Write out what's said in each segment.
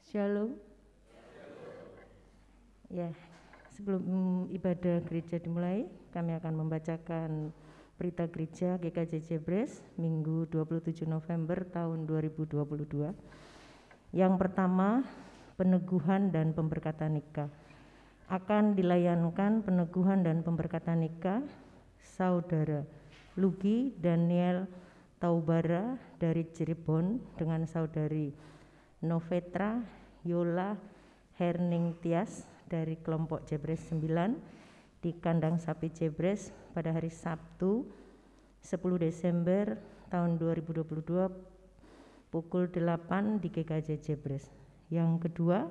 Shalom. Ya, sebelum ibadah gereja dimulai, kami akan membacakan berita gereja GKJ Jebres Minggu 27 November tahun 2022. Yang pertama, peneguhan dan pemberkatan nikah. Akan dilayankan peneguhan dan pemberkatan nikah Saudara Lugi Daniel Taubara dari Cirebon dengan Saudari Novetra Yola Herning Tias dari kelompok Jebres 9 di kandang sapi Jebres pada hari Sabtu 10 Desember tahun 2022 pukul 8 di GKJ Jebres. Yang kedua,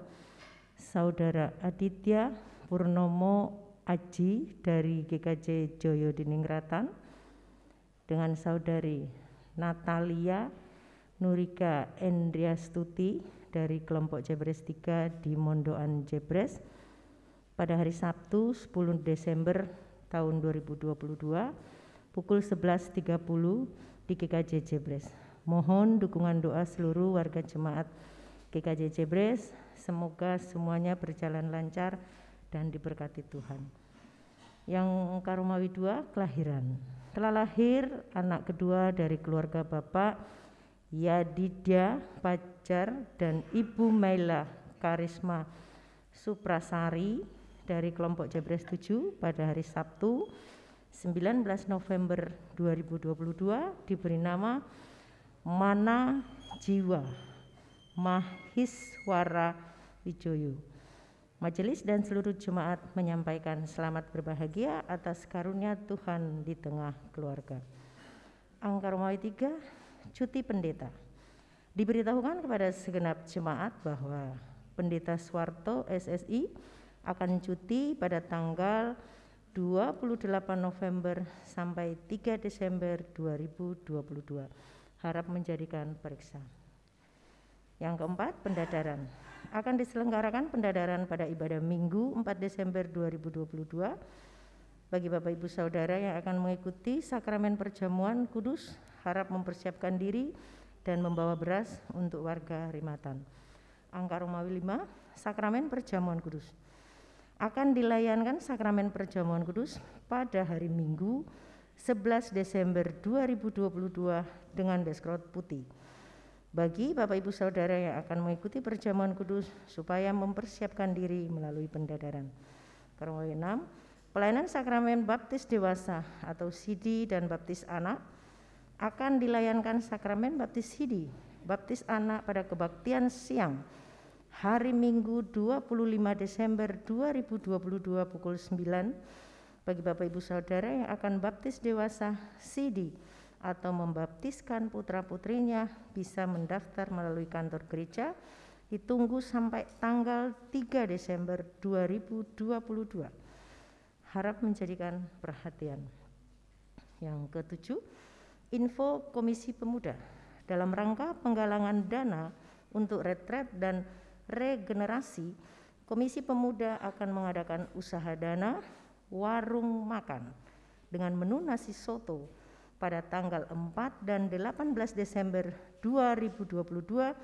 Saudara Aditya Purnomo Aji dari GKJ Joyo Diningratan dengan Saudari Natalia Nurika Endriastuti dari kelompok Jebres 3 di Mondoan Jebres pada hari Sabtu 10 Desember tahun 2022 pukul 11.30 di GKJ Jebres. Mohon dukungan doa seluruh warga jemaat GKJ Jebres, semoga semuanya berjalan lancar dan diberkati Tuhan. Yang Karumawi 2, kelahiran. Telah lahir anak kedua dari keluarga Bapak Yadidya Pajar dan Ibu Maila Karisma Suprasari dari kelompok Jebres 7 pada hari Sabtu 19 November 2022 diberi nama Mana Jiwa Mahiswara Wijoyo. Majelis dan seluruh jemaat menyampaikan selamat berbahagia atas karunia Tuhan di tengah keluarga. Angka Romawi 3, cuti pendeta. Diberitahukan kepada segenap jemaat bahwa Pendeta Suwarto SSI akan cuti pada tanggal 28 November sampai 3 Desember 2022. Harap menjadikan periksa. Yang keempat, pendadaran. Akan diselenggarakan pendadaran pada ibadah Minggu 4 Desember 2022 bagi Bapak Ibu Saudara yang akan mengikuti sakramen perjamuan kudus. Harap mempersiapkan diri dan membawa beras untuk warga Rimatan. Angka Romawi 5, sakramen perjamuan kudus. Akan dilayankan sakramen perjamuan kudus pada hari Minggu 11 Desember 2022 dengan deskrot putih. Bagi Bapak Ibu Saudara yang akan mengikuti perjamuan kudus supaya mempersiapkan diri melalui pendadaran. Angka Romawi 6, pelayanan sakramen baptis dewasa atau CD dan baptis anak. Akan dilayankan sakramen baptis Hidi, baptis anak pada kebaktian siang hari Minggu 25 Desember 2022 pukul 9 bagi Bapak Ibu Saudara yang akan baptis dewasa Sidi atau membaptiskan putra-putrinya bisa mendaftar melalui kantor gereja, ditunggu sampai tanggal 3 Desember 2022. Harap menjadikan perhatian. Yang ketujuh, info Komisi Pemuda dalam rangka penggalangan dana untuk retret dan regenerasi. Komisi Pemuda akan mengadakan usaha dana warung makan dengan menu nasi soto pada tanggal 4 dan 18 Desember 2022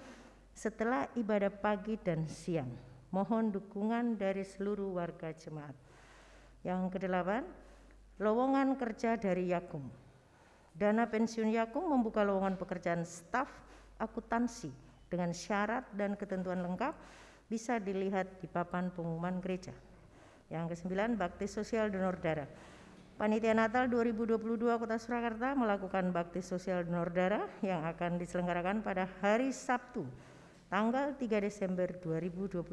setelah ibadah pagi dan siang. Mohon dukungan dari seluruh warga jemaat. Yang kedelapan, lowongan kerja dari Yakum. Dana pensiun Yakum membuka lowongan pekerjaan staf akuntansi dengan syarat dan ketentuan lengkap bisa dilihat di papan pengumuman gereja. Yang kesembilan, bakti sosial donor darah. Panitia Natal 2022 Kota Surakarta melakukan bakti sosial donor darah yang akan diselenggarakan pada hari Sabtu tanggal 3 Desember 2022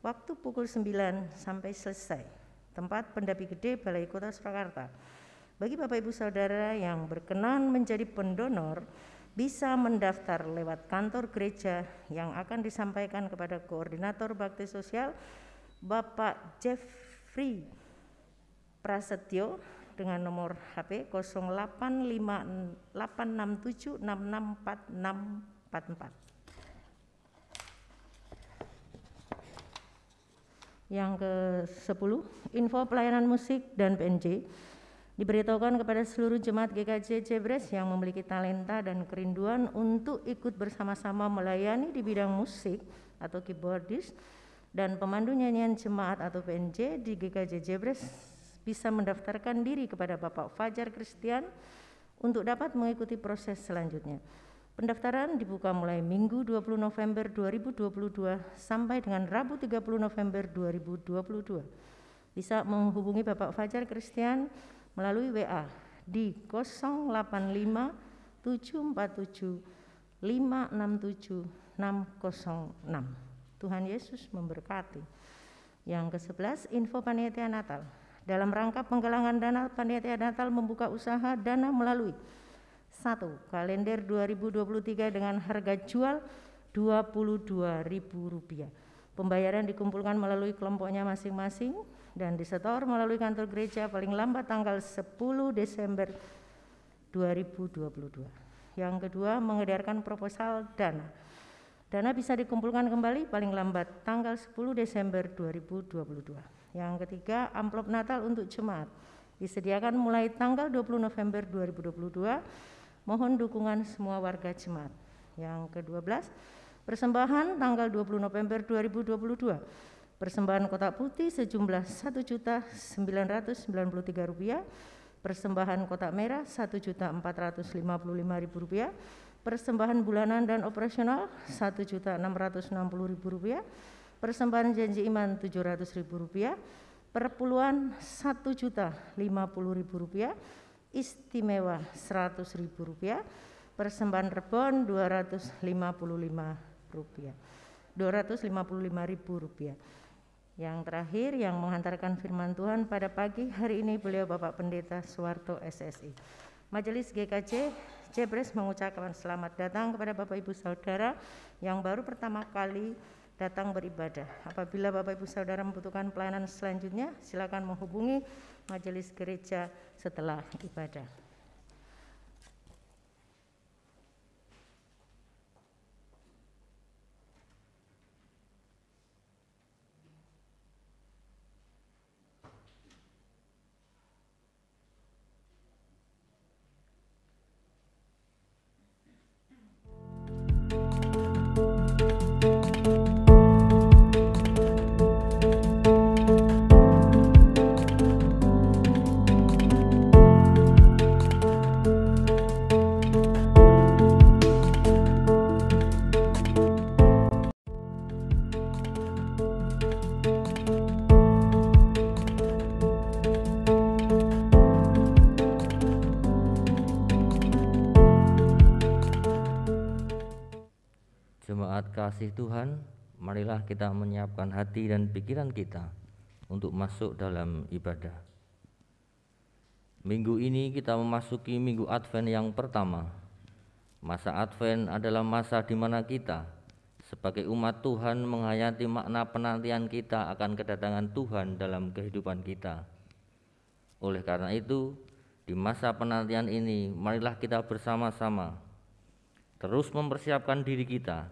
waktu pukul 9 sampai selesai. Tempat Pendapi Gede Balai Kota Surakarta. Bagi Bapak Ibu Saudara yang berkenan menjadi pendonor bisa mendaftar lewat kantor gereja yang akan disampaikan kepada Koordinator Bakti Sosial Bapak Jeffrey Prasetyo dengan nomor HP 085867664644. Yang ke-10, info pelayanan musik dan PNJ. Diberitahukan kepada seluruh jemaat GKJ Jebres yang memiliki talenta dan kerinduan untuk ikut bersama-sama melayani di bidang musik atau keyboardis dan pemandu nyanyian jemaat atau PNJ di GKJ Jebres bisa mendaftarkan diri kepada Bapak Fajar Christian untuk dapat mengikuti proses selanjutnya. Pendaftaran dibuka mulai Minggu 20 November 2022 sampai dengan Rabu 30 November 2022. Bisa menghubungi Bapak Fajar Christian melalui WA di 085 747 567 606. Tuhan Yesus memberkati. Yang ke-11, info panitia Natal. Dalam rangka penggalangan dana, panitia Natal membuka usaha dana melalui 1. Kalender 2023 dengan harga jual Rp22.000. Pembayaran dikumpulkan melalui kelompoknya masing-masing dan disetor melalui kantor gereja paling lambat tanggal 10 Desember 2022. Yang kedua, mengedarkan proposal dana. Dana bisa dikumpulkan kembali paling lambat tanggal 10 Desember 2022. Yang ketiga, amplop Natal untuk jemaat disediakan mulai tanggal 20 November 2022. Mohon dukungan semua warga jemaat. Yang ke-12, persembahan tanggal 20 November 2022. Persembahan kotak putih sejumlah Rp1.993. Persembahan kotak merah Rp1.455.000. Persembahan bulanan dan operasional Rp1.660.000. Persembahan janji iman Rp700.000. Perpuluhan Rp1.050.000. Istimewa Rp100.000, persembahan rebon Rp255.000. Yang terakhir yang menghantarkan firman Tuhan pada pagi hari ini beliau Bapak Pendeta Suwarto SSI. Majelis GKJ Jebres mengucapkan selamat datang kepada Bapak Ibu Saudara yang baru pertama kali datang beribadah. Apabila Bapak Ibu Saudara membutuhkan pelayanan selanjutnya, silakan menghubungi majelis gereja setelah ibadah. Jemaat kasih Tuhan, marilah kita menyiapkan hati dan pikiran kita untuk masuk dalam ibadah. Minggu ini kita memasuki minggu Advent yang pertama. Masa Advent adalah masa di mana kita sebagai umat Tuhan menghayati makna penantian kita akan kedatangan Tuhan dalam kehidupan kita. Oleh karena itu, di masa penantian ini marilah kita bersama-sama terus mempersiapkan diri kita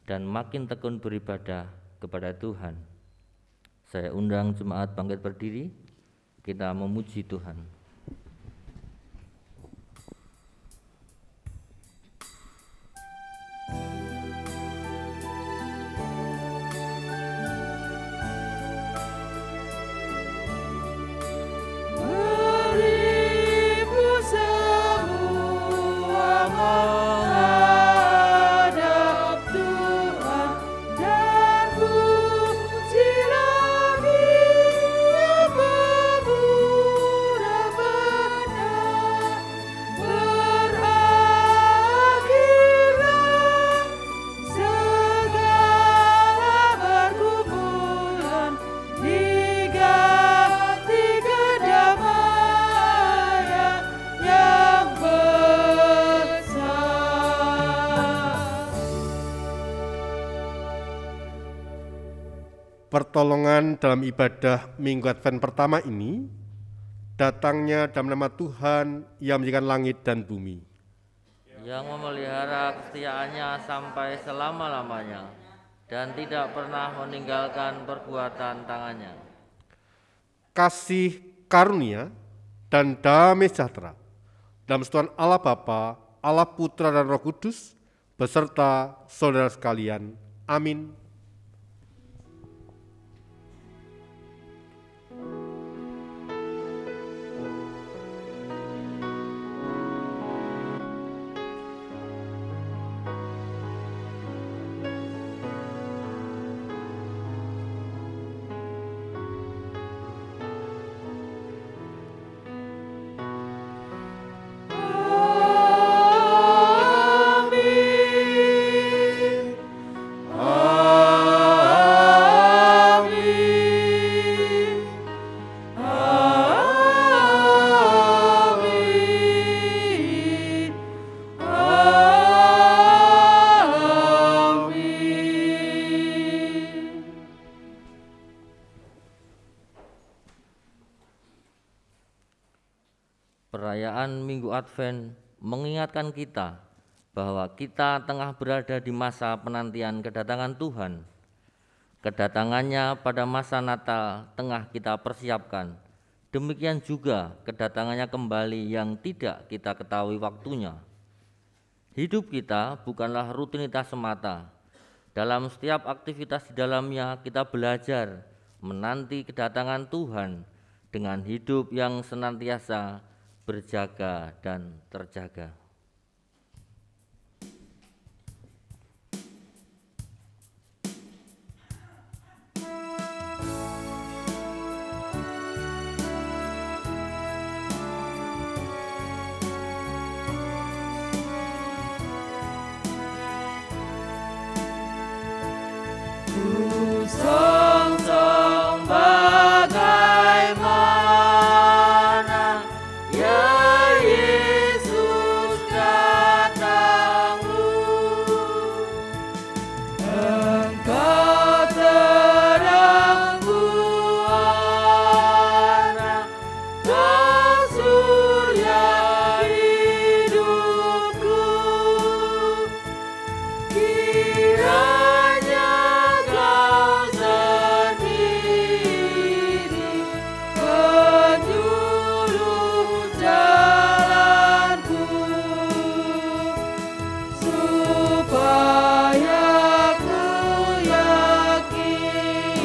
dan makin tekun beribadah kepada Tuhan. Saya undang jemaat bangkit berdiri, kita memuji Tuhan. Pertolongan dalam ibadah Minggu Advent pertama ini datangnya dalam nama Tuhan yang menjadikan langit dan bumi, yang memelihara kesetiaannya sampai selama-lamanya dan tidak pernah meninggalkan perbuatan tangannya. Kasih karunia dan damai sejahtera dalam persekutuan Allah Bapa, Allah Putra dan Roh Kudus beserta saudara sekalian. Amin. Perayaan Minggu Advent mengingatkan kita bahwa kita tengah berada di masa penantian kedatangan Tuhan. Kedatangannya pada masa Natal tengah kita persiapkan. Demikian juga kedatangannya kembali yang tidak kita ketahui waktunya. Hidup kita bukanlah rutinitas semata. Dalam setiap aktivitas di dalamnya kita belajar menanti kedatangan Tuhan dengan hidup yang senantiasa berjaga dan terjaga. Song-song bagaimana ya Yesus datangmu, Engkau terang buana, Kau surya hidupku. Kiranya Kau sendiri penyuluh jalanku, supaya ku yakini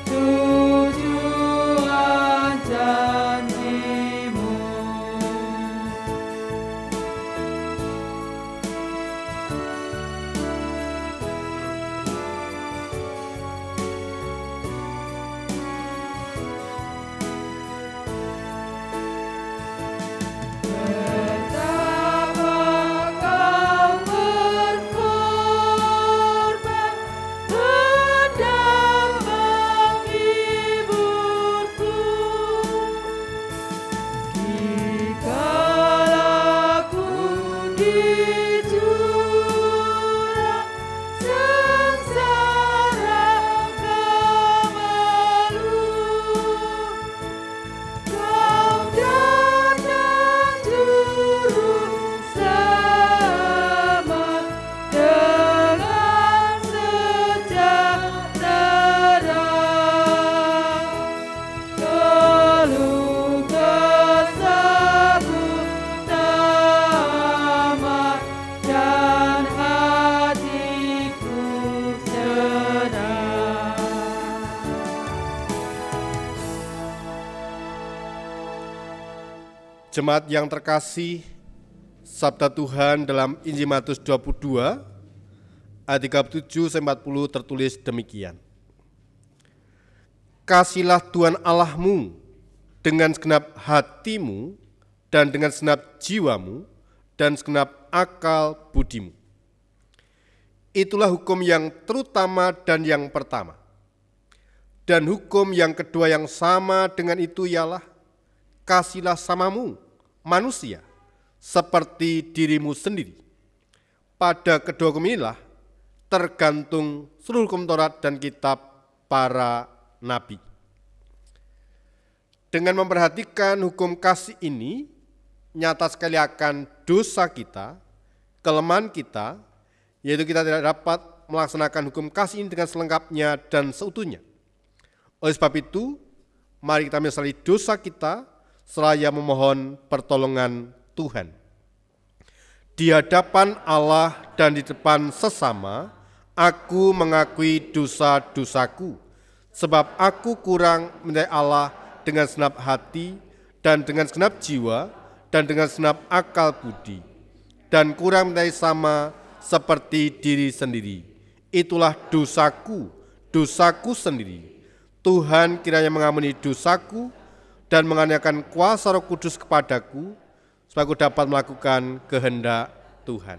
tujuan janji-Mu. Betapa Kau berkorban hendak menghiburku. Dikala ku di jurang sengsara kemeluh, Kau datang juru selamat dengan sejahtera. Keluh kesahku tamat dan hatiku senang. Jemaat yang terkasih, sabda Tuhan dalam Injil Matius 22 ayat 37-40 tertulis demikian. Kasihlah Tuhan Allahmu dengan segenap hatimu dan dengan segenap jiwamu dan segenap akal budimu. Itulah hukum yang terutama dan yang pertama. Dan hukum yang kedua yang sama dengan itu ialah kasihlah samamu, manusia, seperti dirimu sendiri. Pada kedua hukum inilah tergantung seluruh hukum Taurat dan kitab para nabi. Dengan memperhatikan hukum kasih ini, nyata sekali akan dosa kita, kelemahan kita, yaitu kita tidak dapat melaksanakan hukum kasih ini dengan selengkapnya dan seutuhnya. Oleh sebab itu, mari kita menyesali dosa kita, seraya memohon pertolongan Tuhan. Di hadapan Allah dan di depan sesama, aku mengakui dosa-dosaku, sebab aku kurang mencintai Allah dengan segenap hati dan dengan segenap jiwa dan dengan segenap akal budi, dan kurang mencintai sama seperti diri sendiri. Itulah dosaku, dosaku sendiri. Tuhan kiranya mengampuni dosaku dan mengaruniakan kuasa Roh Kudus kepadaku, supaya aku dapat melakukan kehendak Tuhan.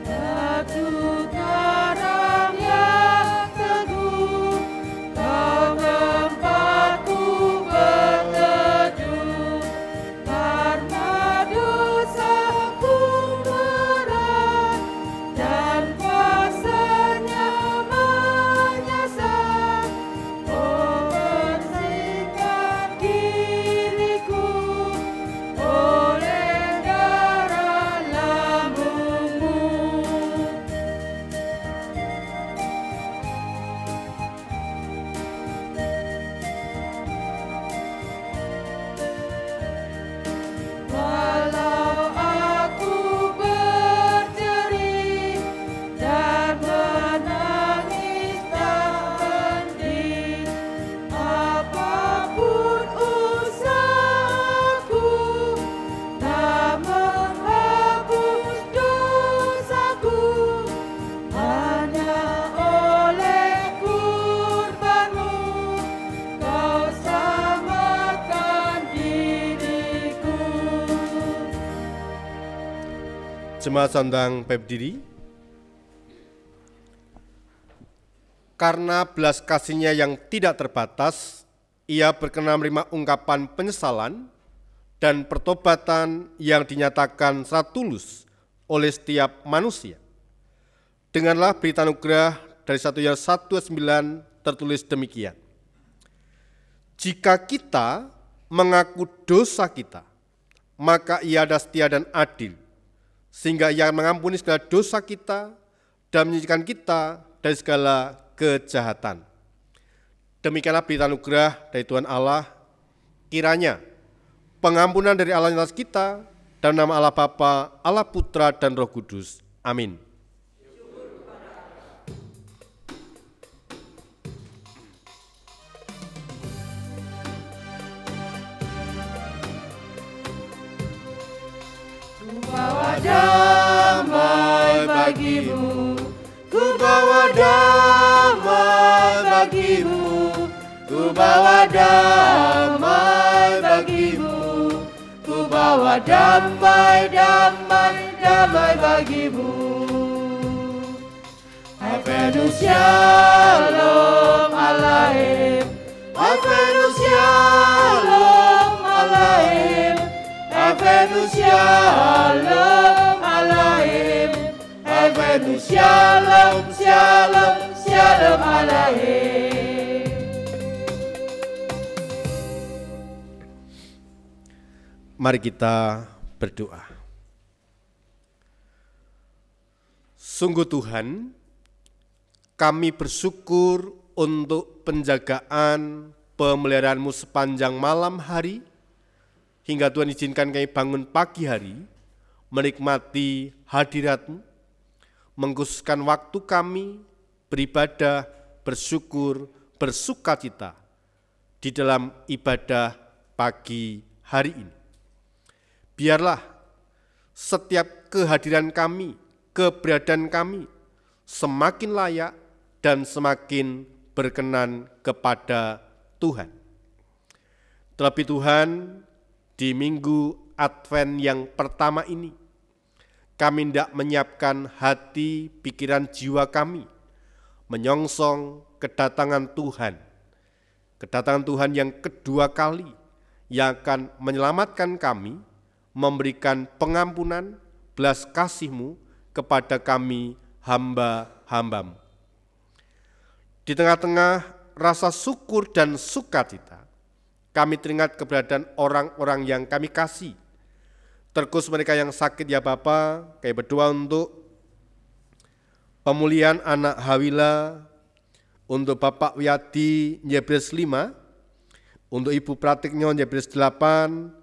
Batu karang yang teguh, Kau tempatku berteduh, Jemaat sedang berdiri. Karena belas kasihnya yang tidak terbatas, ia berkenan menerima ungkapan penyesalan dan pertobatan yang dinyatakan secara tulus oleh setiap manusia. Dengarlah berita anugerah dari 1 Yohanes 1:9 tertulis demikian. Jika kita mengaku dosa kita, maka ia ada setia dan adil, sehingga ia mengampuni segala dosa kita dan menyucikan kita dari segala kejahatan. Demikianlah berita anugerah dari Tuhan Allah. Kiranya pengampunan dari Allah atas kita, dalam nama Allah Bapa, Allah Putra, dan Roh Kudus. Amin. Bawa damai bagimu, ku bawa damai bagimu, ku bawa damai bagimu, ku bawa damai, damai, damai bagimu. Advent Shalom Aleichem, Advent Shalom Aleichem, Advent Shalom Aleichem, Advent Shalom, Shalom, Shalom Aleichem. Mari kita berdoa. Sungguh Tuhan, kami bersyukur untuk penjagaan pemeliharaan-Mu sepanjang malam hari, hingga Tuhan izinkan kami bangun pagi hari, menikmati hadirat-Mu, mengkhususkan waktu kami beribadah, bersyukur, bersukacita di dalam ibadah pagi hari ini. Biarlah setiap kehadiran kami, keberadaan kami semakin layak dan semakin berkenan kepada Tuhan. Terlebih Tuhan, di minggu Advent yang pertama ini, kami hendak menyiapkan hati, pikiran, jiwa kami menyongsong kedatangan Tuhan. Kedatangan Tuhan yang kedua kali yang akan menyelamatkan kami, memberikan pengampunan, belas kasih-Mu kepada kami hamba-hamba-Mu. Di tengah-tengah rasa syukur dan sukacita, kami teringat keberadaan orang-orang yang kami kasih. Terkhusus mereka yang sakit ya Bapa, kami berdoa untuk pemulihan anak Hawila, untuk Bapak Wiyadi Nyebres 5, untuk Ibu Pratiknyo Nyebres 8,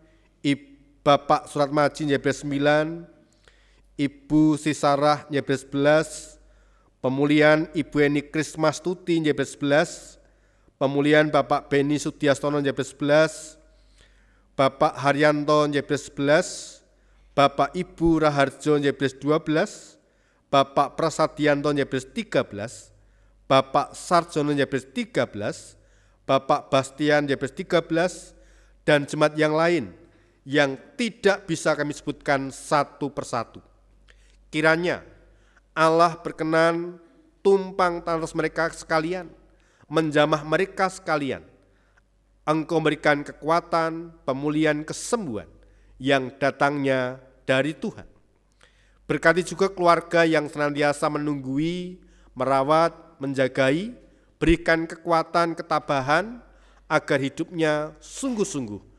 Bapak Suratmaji Nyebres 9, Ibu Sisarah Nyebres 11, pemulihan Ibu Eni Krismastuti Nyebres 11, pemulihan Bapak Beni Sudiastono Nyebres 11, Bapak Haryanto Nyebres 11, Bapak Ibu Raharjo Nyebres 12, Bapak Prasadianto Nyebres 13, Bapak Sarjono Nyebres 13, Bapak Bastian Nyebres 13, dan jemaat yang lain yang tidak bisa kami sebutkan satu persatu. Kiranya Allah berkenan tumpang atas mereka sekalian, menjamah mereka sekalian. Engkau memberikan kekuatan, pemulihan, kesembuhan yang datangnya dari Tuhan. Berkati juga keluarga yang senantiasa menunggui, merawat, menjagai, berikan kekuatan, ketabahan, agar hidupnya sungguh-sungguh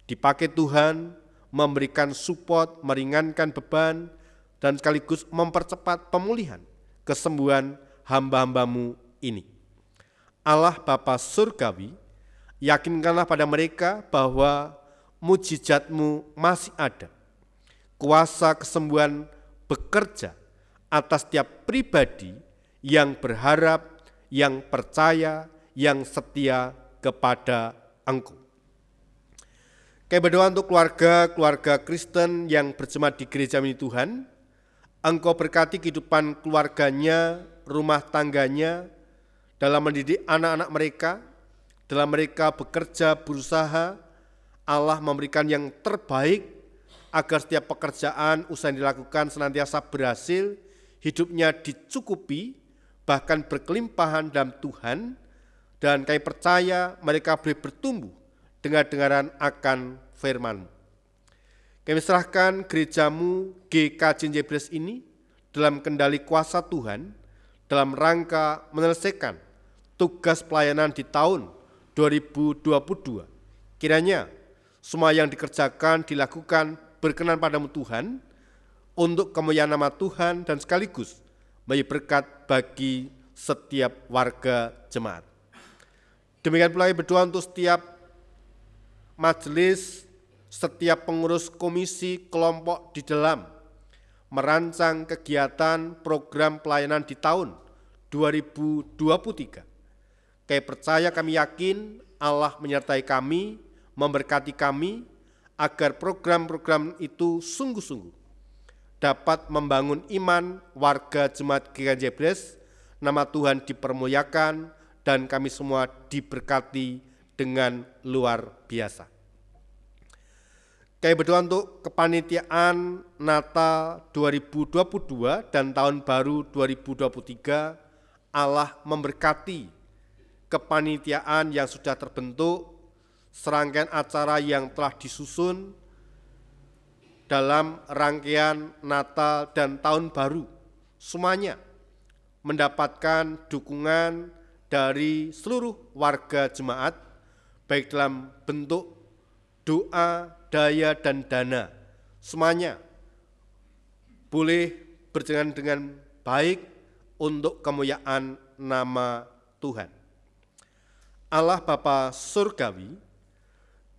dipakai Tuhan, memberikan support, meringankan beban, dan sekaligus mempercepat pemulihan, kesembuhan hamba-hamba-Mu ini. Allah Bapa Surgawi, yakinkanlah pada mereka bahwa mujizat-Mu masih ada. Kuasa kesembuhan bekerja atas setiap pribadi yang berharap, yang percaya, yang setia kepada Engkau. Kami berdoa untuk keluarga Kristen yang berjemaat di gereja ini Tuhan. Engkau berkati kehidupan keluarganya, rumah tangganya, dalam mendidik anak-anak mereka, dalam mereka bekerja, berusaha. Allah memberikan yang terbaik agar setiap pekerjaan usaha yang dilakukan senantiasa berhasil, hidupnya dicukupi, bahkan berkelimpahan dalam Tuhan, dan kami percaya mereka boleh bertumbuh dengar-dengaran akan firman-Mu. Kami serahkan gerejamu GKJ Jebres ini dalam kendali kuasa Tuhan, dalam rangka menyelesaikan tugas pelayanan di tahun 2022. Kiranya semua yang dikerjakan dilakukan berkenan padamu Tuhan, untuk kemuliaan nama Tuhan dan sekaligus menjadi berkat bagi setiap warga jemaat. Demikian pula berdoa untuk setiap majelis, setiap pengurus komisi kelompok di dalam merancang kegiatan program pelayanan di tahun 2023. Kami percaya, kami yakin Allah menyertai kami, memberkati kami, agar program-program itu sungguh-sungguh dapat membangun iman warga jemaat GKJ Jebres, nama Tuhan dipermuliakan, dan kami semua diberkati dengan luar biasa. Kami berdoa untuk kepanitiaan Natal 2022 dan Tahun Baru 2023, Allah memberkati kepanitiaan yang sudah terbentuk, serangkaian acara yang telah disusun dalam rangkaian Natal dan Tahun Baru, semuanya mendapatkan dukungan dari seluruh warga jemaat, baik dalam bentuk doa, daya, dan dana. Semuanya boleh berjalan dengan baik untuk kemuliaan nama Tuhan. Allah Bapa Surgawi,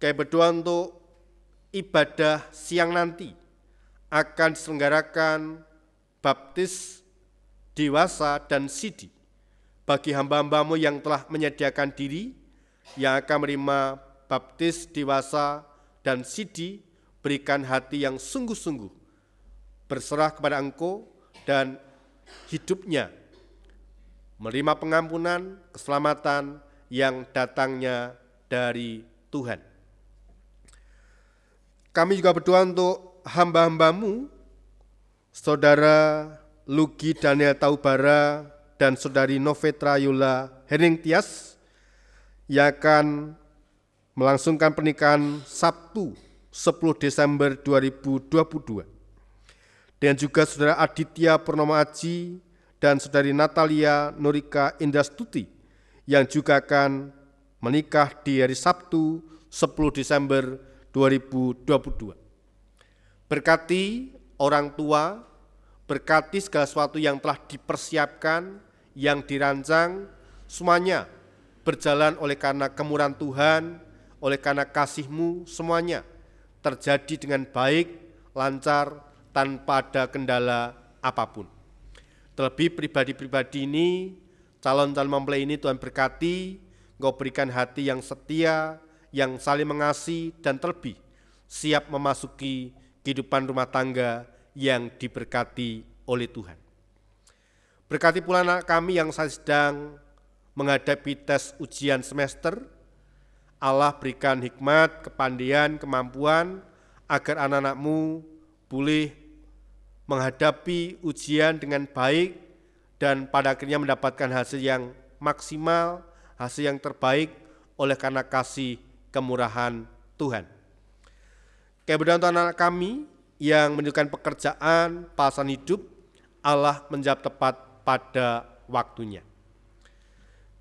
kami berdoa untuk ibadah siang nanti akan diselenggarakan baptis dewasa dan sidi bagi hamba-hambamu yang telah menyediakan diri, yang akan menerima baptis dewasa dan sidi. Berikan hati yang sungguh-sungguh berserah kepada Engkau, dan hidupnya menerima pengampunan, keselamatan yang datangnya dari Tuhan. Kami juga berdoa untuk hamba-hambamu, Saudara Lugi Daniel Taubara dan Saudari Novetra Yola Heningtyas, yang akan melangsungkan pernikahan Sabtu 10 Desember 2022. Dan juga Saudara Aditya Purnomo Aji dan Saudari Natalia Nurika Indrastuti, yang juga akan menikah di hari Sabtu 10 Desember 2022. Berkati orang tua, berkati segala sesuatu yang telah dipersiapkan, yang dirancang, semuanya berjalan oleh karena kemurahan Tuhan, oleh karena kasih-Mu, semuanya terjadi dengan baik, lancar, tanpa ada kendala apapun. Terlebih pribadi-pribadi ini, calon-calon mempelai ini Tuhan berkati, Engkau berikan hati yang setia, yang saling mengasihi, dan terlebih siap memasuki kehidupan rumah tangga yang diberkati oleh Tuhan. Berkati pula anak kami yang sedang menghadapi tes ujian semester. Allah berikan hikmat, kepandaian, kemampuan agar anak-anak-Mu boleh menghadapi ujian dengan baik dan pada akhirnya mendapatkan hasil yang maksimal, hasil yang terbaik oleh karena kasih kemurahan Tuhan. Kami berdoa untuk anak-anak kami yang menunjukkan pekerjaan, pasangan hidup, Allah menjawab tepat pada waktunya.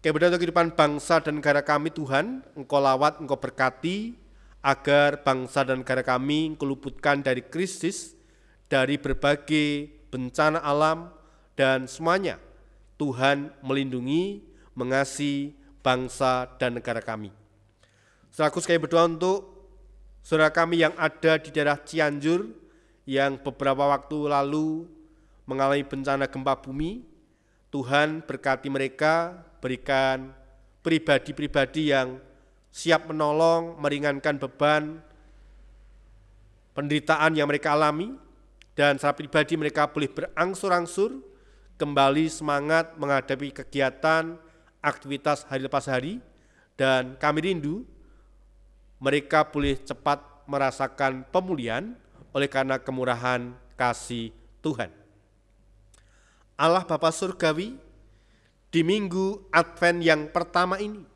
Kami berdoa untuk kehidupan bangsa dan negara kami, Tuhan, Engkau lawat, Engkau berkati, agar bangsa dan negara kami Engkau luputkan dari krisis, dari berbagai bencana alam, dan semuanya Tuhan melindungi, mengasihi bangsa dan negara kami. Sekaligus kami berdoa untuk saudara kami yang ada di daerah Cianjur, yang beberapa waktu lalu mengalami bencana gempa bumi. Tuhan berkati mereka, berikan pribadi-pribadi yang siap menolong, meringankan beban penderitaan yang mereka alami, dan secara pribadi mereka boleh berangsur-angsur kembali semangat menghadapi kegiatan, aktivitas hari lepas hari, dan kami rindu mereka boleh cepat merasakan pemulihan, oleh karena kemurahan kasih Tuhan. Allah Bapa Surgawi, di minggu Advent yang pertama ini,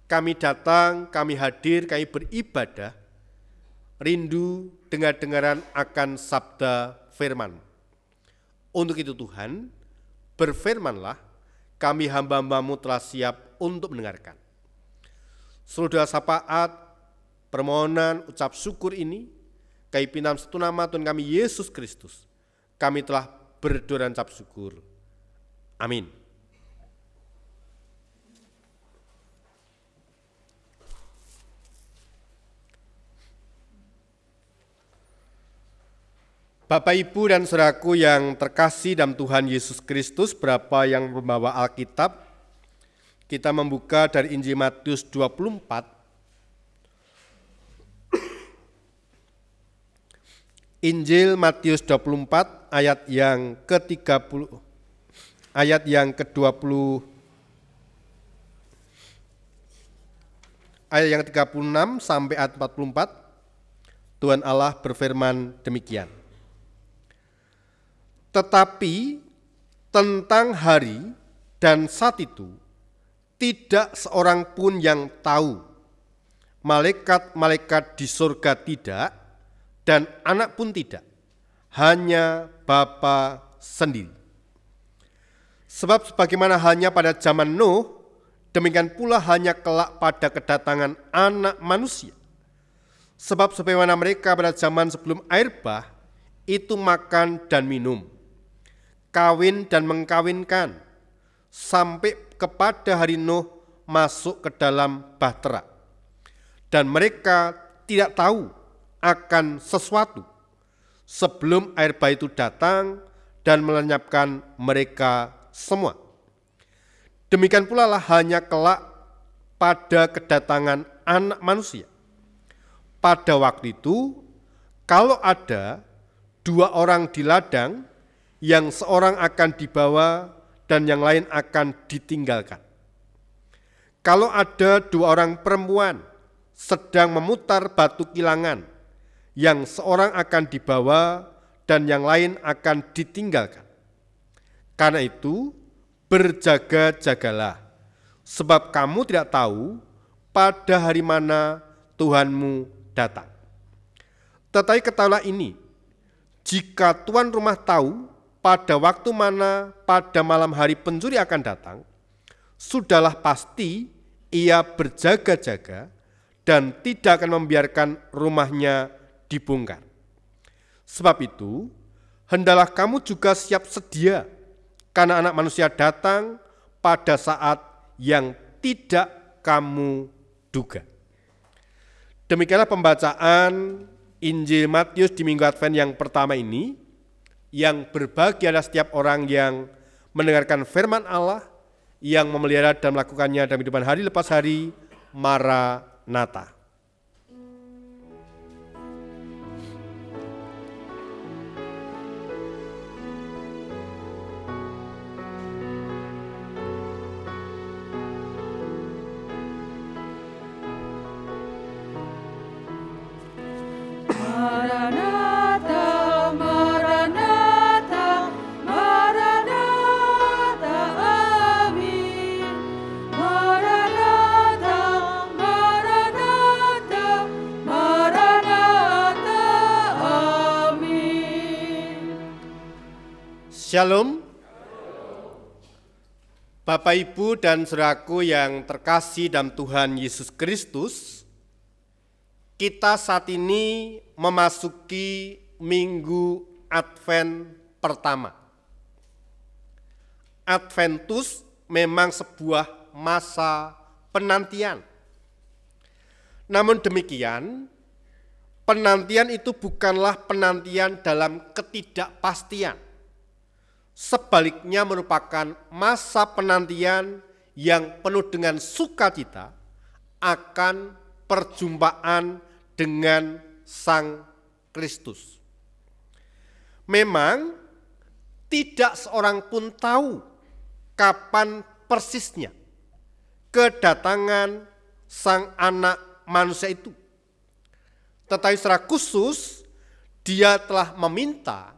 kami datang, kami hadir, kami beribadah, rindu dengar-dengaran akan sabda firman. Untuk itu Tuhan, berfirmanlah, kami hamba-hambamu telah siap untuk mendengarkan. Seluruh doa syafaat, permohonan, ucap syukur ini, kami pinam satu nama Tuhan kami Yesus Kristus, kami telah berdoa dan ucap syukur. Amin. Bapak, Ibu, dan saudaraku yang terkasih dalam Tuhan Yesus Kristus, berapa yang membawa Alkitab, kita membuka dari Injil Matius 24. Injil Matius 24 ayat yang ke-30, ayat yang ke-20, ayat yang 36 sampai ayat 44, Tuhan Allah berfirman demikian. Tetapi tentang hari dan saat itu tidak seorang pun yang tahu, malaikat-malaikat di surga tidak, dan anak pun tidak, hanya Bapa sendiri. Sebab sebagaimana hanya pada zaman Nuh, demikian pula hanya kelak pada kedatangan Anak Manusia. Sebab sebagaimana mereka pada zaman sebelum air bah, itu makan dan minum, kawin dan mengkawinkan, sampai kepada hari Nuh masuk ke dalam bahtera. Dan mereka tidak tahu akan sesuatu sebelum air bah itu datang dan melenyapkan mereka semua. Demikian pula lah hanya kelak pada kedatangan Anak Manusia. Pada waktu itu, kalau ada dua orang di ladang, yang seorang akan dibawa dan yang lain akan ditinggalkan. Kalau ada dua orang perempuan sedang memutar batu kilangan, yang seorang akan dibawa dan yang lain akan ditinggalkan. Karena itu berjaga-jagalah, sebab kamu tidak tahu pada hari mana Tuhanmu datang. Tetapi ketahuilah ini, jika tuan rumah tahu pada waktu mana pada malam hari pencuri akan datang, sudahlah pasti ia berjaga-jaga dan tidak akan membiarkan rumahnya dibongkar. Sebab itu, hendaklah kamu juga siap sedia, karena Anak Manusia datang pada saat yang tidak kamu duga. Demikianlah pembacaan Injil Matius di Minggu Advent yang pertama ini. Yang berbahagia adalah setiap orang yang mendengarkan firman Allah, yang memelihara dan melakukannya dalam kehidupan hari lepas hari. Maranatha. Shalom. Bapak, Ibu, dan saudaraku yang terkasih dalam Tuhan Yesus Kristus, kita saat ini memasuki minggu Advent pertama. Adventus memang sebuah masa penantian. Namun demikian, penantian itu bukanlah penantian dalam ketidakpastian. Sebaliknya merupakan masa penantian yang penuh dengan sukacita akan perjumpaan dengan Sang Kristus. Memang tidak seorang pun tahu kapan persisnya kedatangan Sang Anak Manusia itu. Tetapi secara khusus Dia telah meminta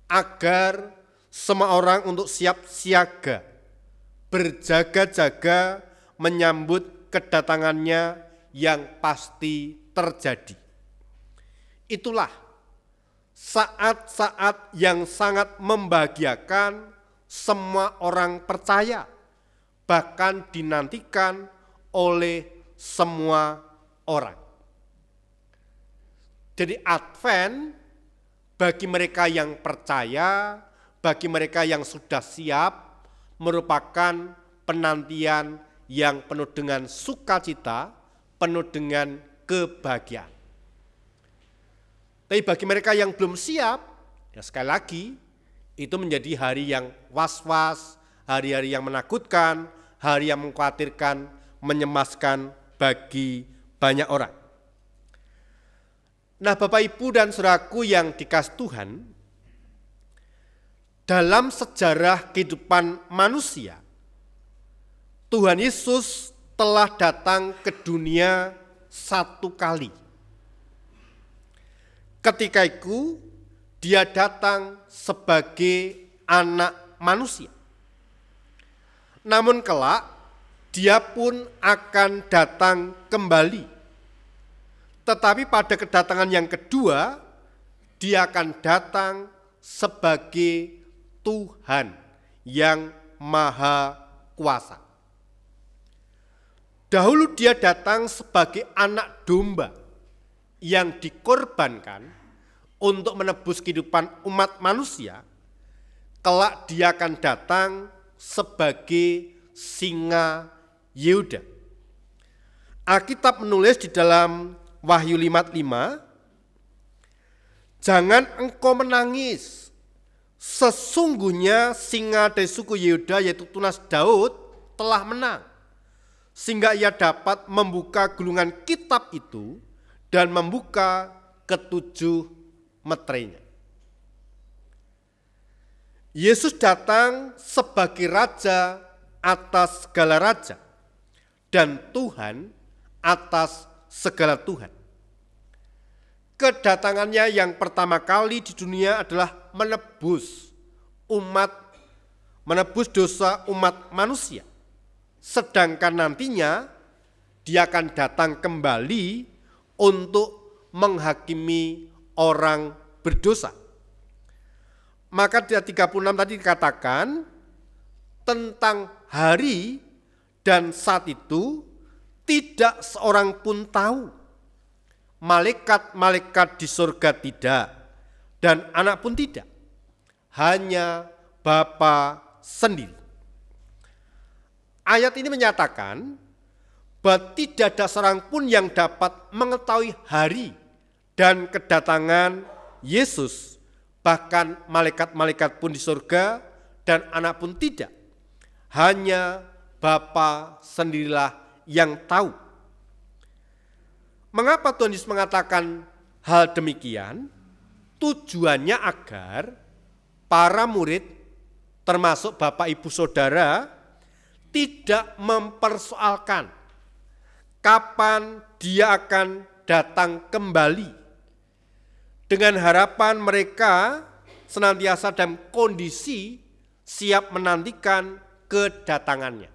agar semua orang untuk siap siaga, berjaga-jaga menyambut kedatangannya yang pasti terjadi. Itulah saat-saat yang sangat membahagiakan semua orang percaya, bahkan dinantikan oleh semua orang. Jadi Advent bagi mereka yang percaya, bagi mereka yang sudah siap, merupakan penantian yang penuh dengan sukacita, penuh dengan kebahagiaan. Tapi bagi mereka yang belum siap, ya sekali lagi, itu menjadi hari yang was-was, hari-hari yang menakutkan, hari yang mengkhawatirkan, menyemaskan bagi banyak orang. Nah, Bapak, Ibu, dan saudaraku yang dikasihi Tuhan, dalam sejarah kehidupan manusia, Tuhan Yesus telah datang ke dunia satu kali. Ketika itu, dia datang sebagai anak manusia. Namun kelak, dia pun akan datang kembali. Tetapi pada kedatangan yang kedua, dia akan datang sebagai Tuhan yang Maha Kuasa. Dahulu dia datang sebagai anak domba yang dikorbankan untuk menebus kehidupan umat manusia. Kelak dia akan datang sebagai singa Yehuda. Alkitab menulis di dalam Wahyu 5:5, jangan engkau menangis, sesungguhnya singa dari suku Yehuda yaitu tunas Daud telah menang, sehingga ia dapat membuka gulungan kitab itu dan membuka ketujuh meterainya. Yesus datang sebagai Raja atas segala raja dan Tuhan atas segala Tuhan. Kedatangannya yang pertama kali di dunia adalah menebus dosa umat manusia. Sedangkan nantinya dia akan datang kembali untuk menghakimi orang berdosa. Maka di ayat 36 tadi dikatakan tentang hari dan saat itu tidak seorang pun tahu. Malaikat-malaikat di surga tidak, dan anak pun tidak. Hanya Bapa sendiri. Ayat ini menyatakan bahwa tidak ada seorang pun yang dapat mengetahui hari dan kedatangan Yesus. Bahkan malaikat-malaikat pun di surga dan anak pun tidak. Hanya Bapa sendirilah yang tahu. Mengapa Tuhan Yesus mengatakan hal demikian? Tujuannya agar para murid termasuk Bapak Ibu Saudara tidak mempersoalkan kapan dia akan datang kembali. Dengan harapan mereka senantiasa dalam kondisi siap menantikan kedatangannya.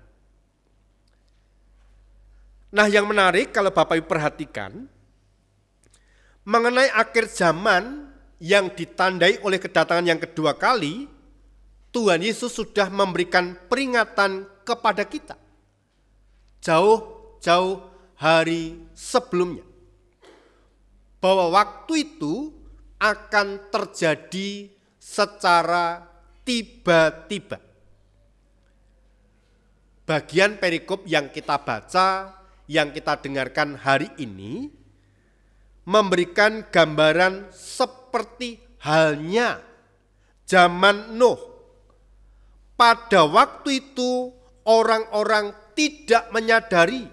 Nah, yang menarik kalau Bapak Ibu perhatikan mengenai akhir zaman yang ditandai oleh kedatangan yang kedua kali, Tuhan Yesus sudah memberikan peringatan kepada kita jauh-jauh hari sebelumnya bahwa waktu itu akan terjadi secara tiba-tiba. Bagian perikop yang kita baca, yang kita dengarkan hari ini memberikan gambaran seperti halnya zaman Nuh. Pada waktu itu orang-orang tidak menyadari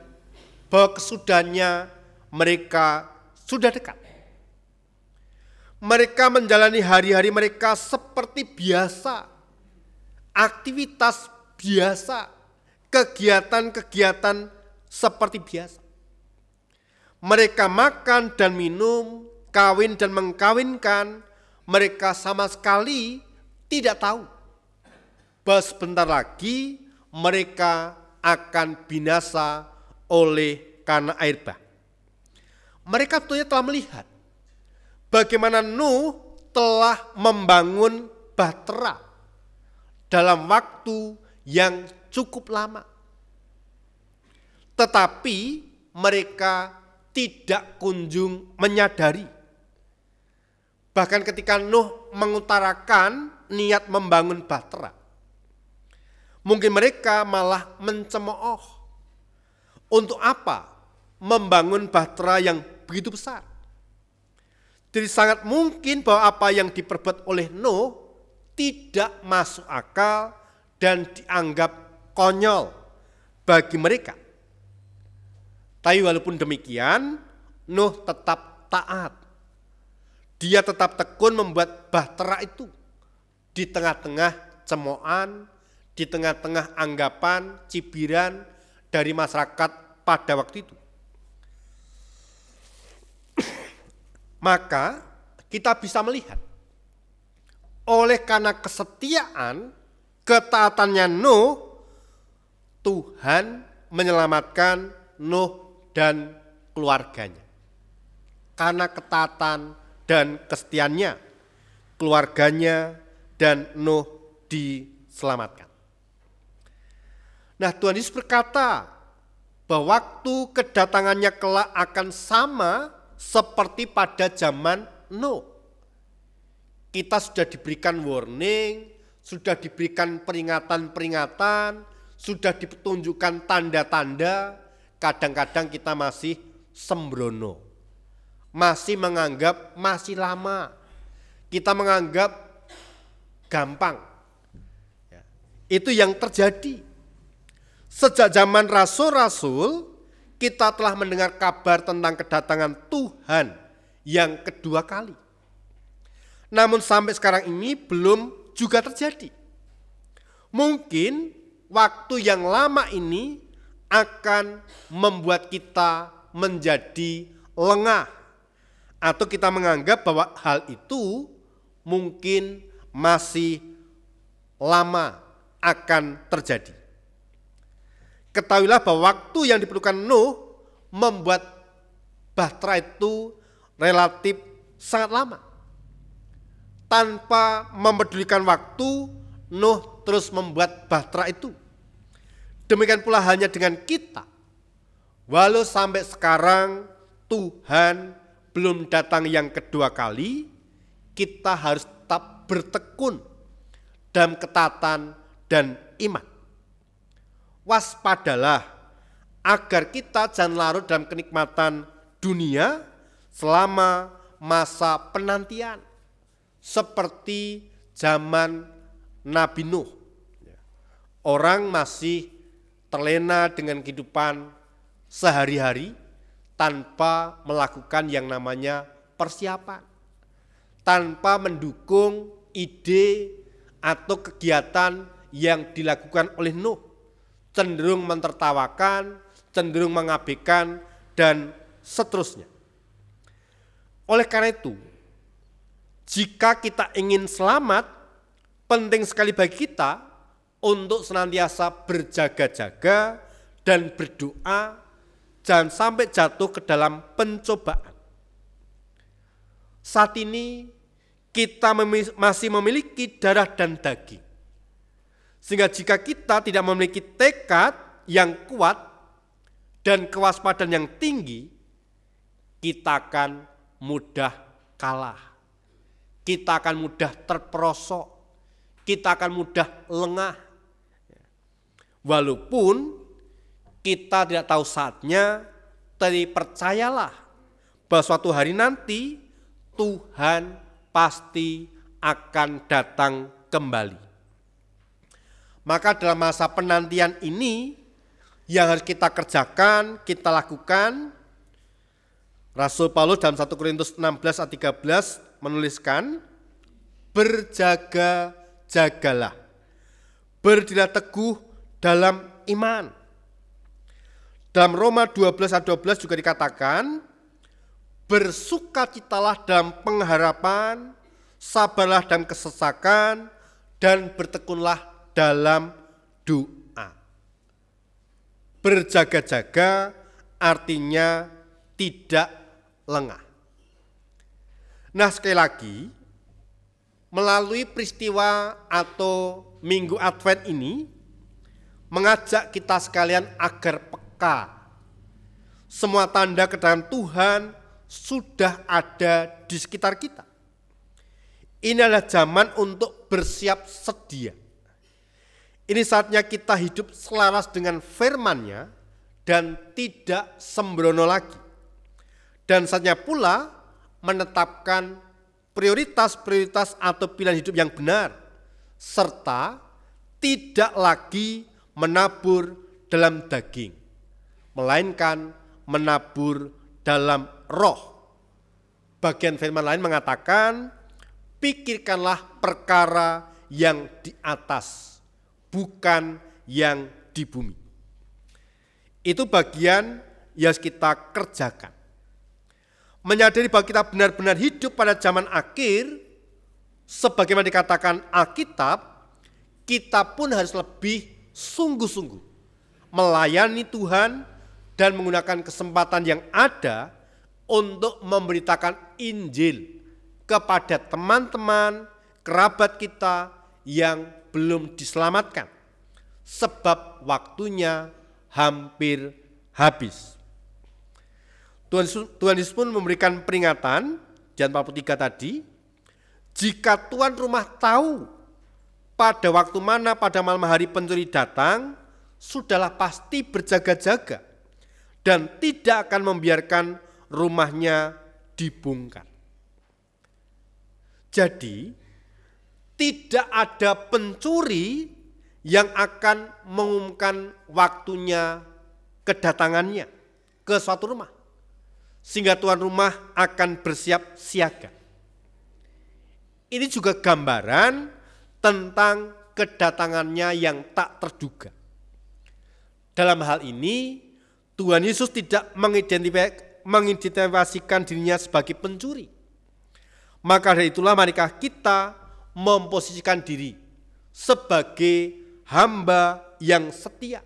bahwa kesudahannya mereka sudah dekat. Mereka menjalani hari-hari mereka seperti biasa, aktivitas biasa, kegiatan-kegiatan seperti biasa. Mereka makan dan minum, kawin dan mengkawinkan, mereka sama sekali tidak tahu bahwa sebentar lagi mereka akan binasa oleh karena air bah. Mereka tentunya telah melihat bagaimana Nuh telah membangun bahtera dalam waktu yang cukup lama. Tetapi mereka tidak kunjung menyadari. Bahkan ketika Nuh mengutarakan niat membangun bahtera, mungkin mereka malah mencemooh. Untuk apa membangun bahtera yang begitu besar? Jadi sangat mungkin bahwa apa yang diperbuat oleh Nuh tidak masuk akal dan dianggap konyol bagi mereka. Tapi walaupun demikian, Nuh tetap taat. Dia tetap tekun membuat bahtera itu di tengah-tengah cemoohan, di tengah-tengah anggapan, cibiran dari masyarakat pada waktu itu. Maka kita bisa melihat, oleh karena kesetiaan, ketaatannya Nuh, Tuhan menyelamatkan Nuh dan keluarganya. Karena ketaatan dan kesetiaannya, keluarganya dan Nuh diselamatkan. Nah, Tuhan Yesus berkata bahwa waktu kedatangannya kelak akan sama seperti pada zaman Nuh. Kita sudah diberikan warning, sudah diberikan peringatan-peringatan, sudah ditunjukkan tanda-tanda, kadang-kadang kita masih sembrono, masih menganggap masih lama, kita menganggap gampang. Itu yang terjadi. Sejak zaman rasul-rasul, kita telah mendengar kabar tentang kedatangan Tuhan yang kedua kali. Namun sampai sekarang ini belum juga terjadi. Mungkin waktu yang lama ini akan membuat kita menjadi lengah, atau kita menganggap bahwa hal itu mungkin masih lama akan terjadi. Ketahuilah bahwa waktu yang diperlukan Nuh membuat bahtera itu relatif sangat lama. Tanpa mempedulikan waktu, Nuh terus membuat bahtera itu. Demikian pula hanya dengan kita. Walau sampai sekarang Tuhan belum datang yang kedua kali, kita harus tetap bertekun dalam ketaatan dan iman. Waspadalah agar kita jangan larut dalam kenikmatan dunia selama masa penantian, seperti zaman Nabi Nuh. Orang masih terlena dengan kehidupan sehari-hari tanpa melakukan yang namanya persiapan, tanpa mendukung ide atau kegiatan yang dilakukan oleh Nuh, cenderung mentertawakan, cenderung mengabaikan, dan seterusnya. Oleh karena itu, jika kita ingin selamat, penting sekali bagi kita untuk senantiasa berjaga-jaga dan berdoa, jangan sampai jatuh ke dalam pencobaan. Saat ini kita masih memiliki darah dan daging. Sehingga jika kita tidak memiliki tekad yang kuat dan kewaspadaan yang tinggi, kita akan mudah kalah. Kita akan mudah terperosok. Kita akan mudah lengah. Walaupun kita tidak tahu saatnya, tapi percayalah bahwa suatu hari nanti Tuhan pasti akan datang kembali. Maka dalam masa penantian ini yang harus kita kerjakan, kita lakukan. Rasul Paulus dalam 1 Korintus 16 ayat 13 menuliskan, berjaga-jagalah, berdirilah teguh dalam iman. Dalam Roma 12 ayat 12 juga dikatakan, bersukacitalah dalam pengharapan, sabarlah dalam kesesakan, dan bertekunlah dalam doa. Berjaga-jaga artinya tidak lengah. Nah, sekali lagi, melalui peristiwa atau Minggu Advent ini mengajak kita sekalian agar peka. Semua tanda kedatangan Tuhan sudah ada di sekitar kita. Ini adalah zaman untuk bersiap sedia. Ini saatnya kita hidup selaras dengan firman-Nya dan tidak sembrono lagi. Dan saatnya pula menetapkan prioritas-prioritas atau pilihan hidup yang benar, serta tidak lagi menabur dalam daging, melainkan menabur dalam roh. Bagian firman lain mengatakan, pikirkanlah perkara yang di atas, bukan yang di bumi. Itu bagian yang harus kita kerjakan. Menyadari bahwa kita benar-benar hidup pada zaman akhir, sebagaimana dikatakan Alkitab, kita pun harus lebih sungguh-sungguh melayani Tuhan dan menggunakan kesempatan yang ada untuk memberitakan Injil kepada teman-teman, kerabat kita yang belum diselamatkan, sebab waktunya hampir habis. Tuhan Yesus pun memberikan peringatan, Jan 43 tadi, jika tuan rumah tahu pada waktu mana pada malam hari pencuri datang, sudahlah pasti berjaga-jaga dan tidak akan membiarkan rumahnya dibongkar. Jadi, tidak ada pencuri yang akan mengumumkan waktunya kedatangannya ke suatu rumah, sehingga tuan rumah akan bersiap siaga. Ini juga gambaran tentang kedatangannya yang tak terduga. Dalam hal ini, Tuhan Yesus tidak mengidentifikasikan dirinya sebagai pencuri. Maka dari itulah marikah kita memposisikan diri sebagai hamba yang setia,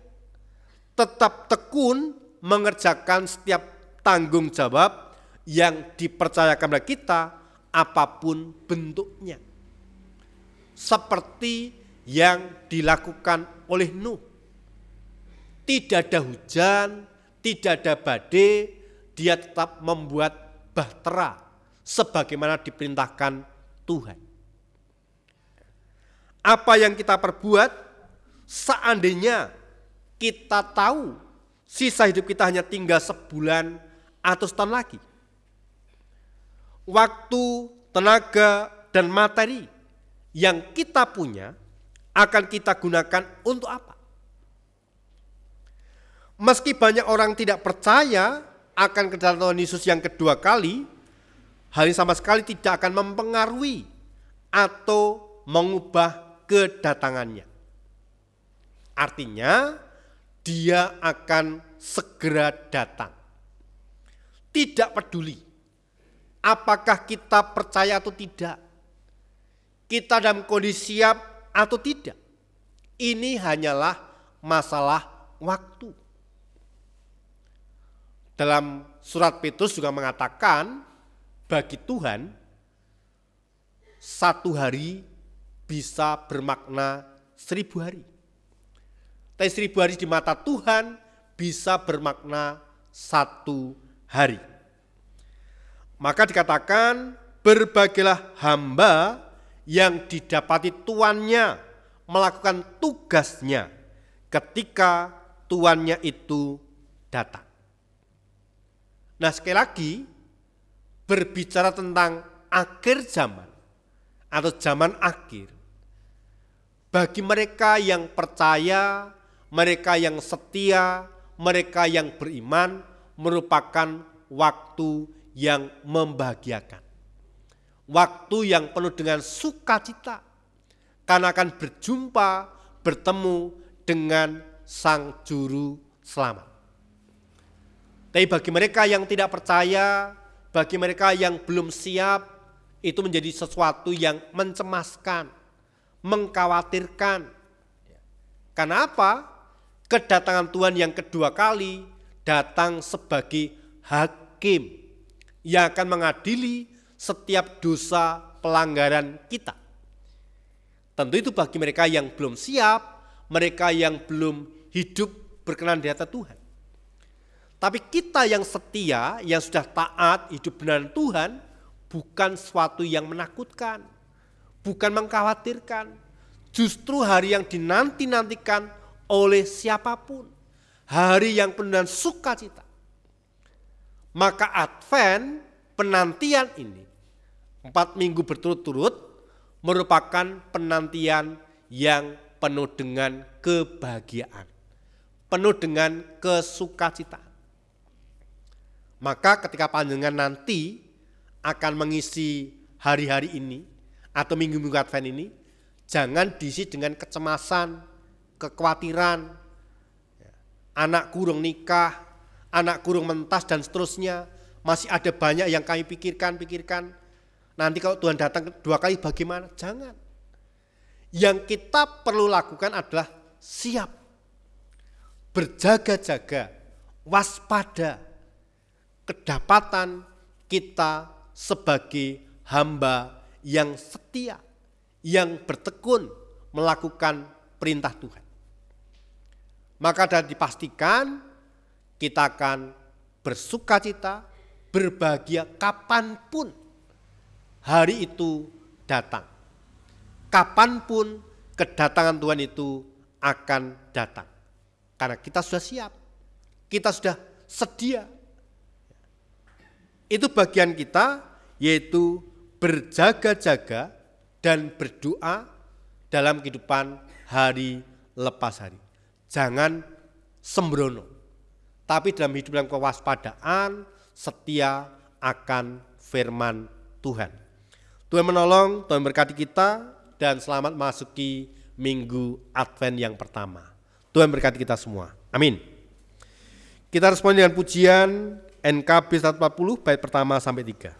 tetap tekun mengerjakan setiap tanggung jawab yang dipercayakan kepada kita, apapun bentuknya. Seperti yang dilakukan oleh Nuh. Tidak ada hujan, tidak ada badai, dia tetap membuat bahtera sebagaimana diperintahkan Tuhan. Apa yang kita perbuat, seandainya kita tahu sisa hidup kita hanya tinggal sebulan atau setahun lagi, waktu, tenaga, dan materi yang kita punya akan kita gunakan untuk apa? Meski banyak orang tidak percaya akan kedatangan Tuhan Yesus yang kedua kali, hal ini sama sekali tidak akan mempengaruhi atau mengubah kedatangannya. Artinya, dia akan segera datang. Tidak peduli apakah kita percaya atau tidak, kita dalam kondisi siap atau tidak. Ini hanyalah masalah waktu. Dalam surat Petrus juga mengatakan, bagi Tuhan, satu hari bisa bermakna 1000 hari. Tapi 1000 hari di mata Tuhan bisa bermakna 1 hari. Maka dikatakan, berbahagialah hamba yang didapati tuannya melakukan tugasnya ketika tuannya itu datang. Nah, sekali lagi, berbicara tentang akhir zaman atau zaman akhir, bagi mereka yang percaya, mereka yang setia, mereka yang beriman, merupakan waktu yang membahagiakan. Waktu yang penuh dengan sukacita, karena akan berjumpa, bertemu dengan Sang Juru Selamat. Tapi bagi mereka yang tidak percaya, bagi mereka yang belum siap itu menjadi sesuatu yang mencemaskan, mengkhawatirkan. Karena apa? Kedatangan Tuhan yang kedua kali datang sebagai hakim yang akan mengadili setiap dosa pelanggaran kita. Tentu itu bagi mereka yang belum siap, mereka yang belum hidup berkenan di hadapan Tuhan. Tapi kita yang setia, yang sudah taat hidup benar Tuhan, bukan sesuatu yang menakutkan, bukan mengkhawatirkan. Justru hari yang dinanti-nantikan oleh siapapun, hari yang penuh dengan sukacita. Maka Advent, penantian ini, 4 minggu berturut-turut, merupakan penantian yang penuh dengan kebahagiaan, penuh dengan kesukacitaan. Maka ketika panjenengan nanti akan mengisi hari-hari ini atau minggu-minggu Advent ini, jangan diisi dengan kecemasan, kekhawatiran, anak kurung nikah, anak kurung mentas dan seterusnya. Masih ada banyak yang kami pikirkan. Nanti kalau Tuhan datang 2 kali bagaimana? Jangan. Yang kita perlu lakukan adalah siap, berjaga-jaga, waspada, kedapatan kita sebagai hamba yang setia, yang bertekun melakukan perintah Tuhan. Maka dapat dipastikan kita akan bersukacita, berbahagia kapanpun hari itu datang. Kapanpun kedatangan Tuhan itu akan datang. Karena kita sudah siap, kita sudah sedia. Itu bagian kita, yaitu berjaga-jaga dan berdoa dalam kehidupan hari lepas hari. Jangan sembrono, tapi dalam hidup dalam kewaspadaan, setia akan firman Tuhan. Tuhan menolong, Tuhan berkati kita, dan selamat masuki minggu Advent yang pertama. Tuhan berkati kita semua. Amin. Kita respon dengan pujian NKB 140 bait pertama sampai 3.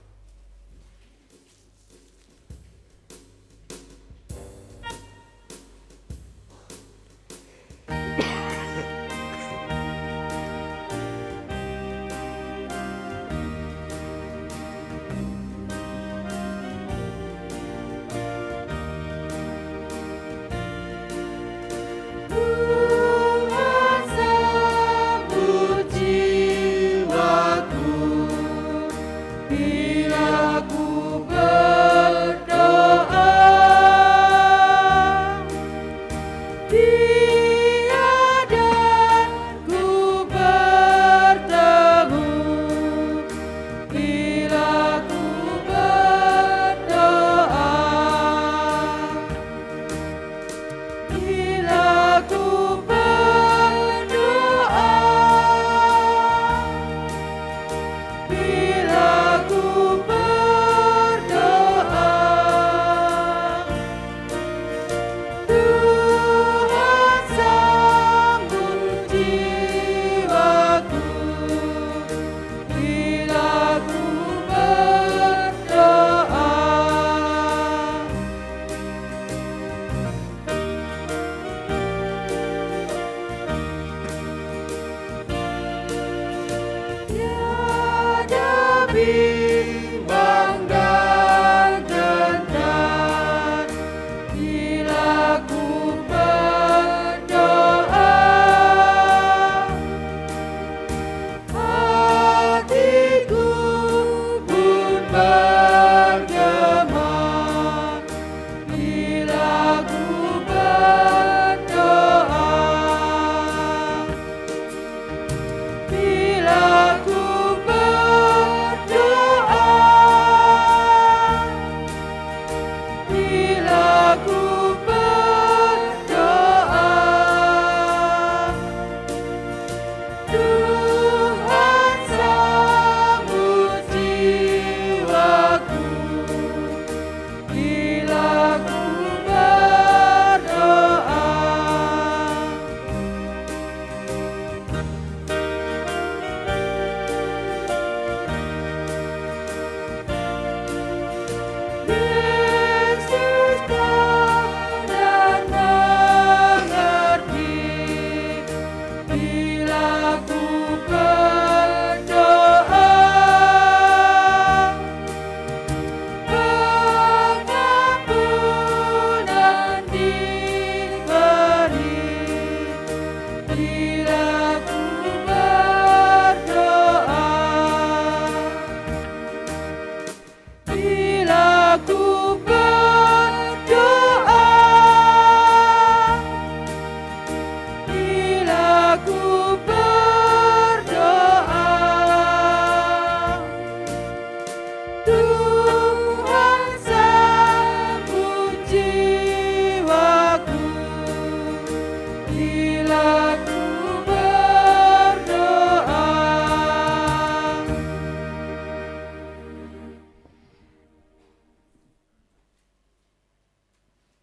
Bila ku berdoa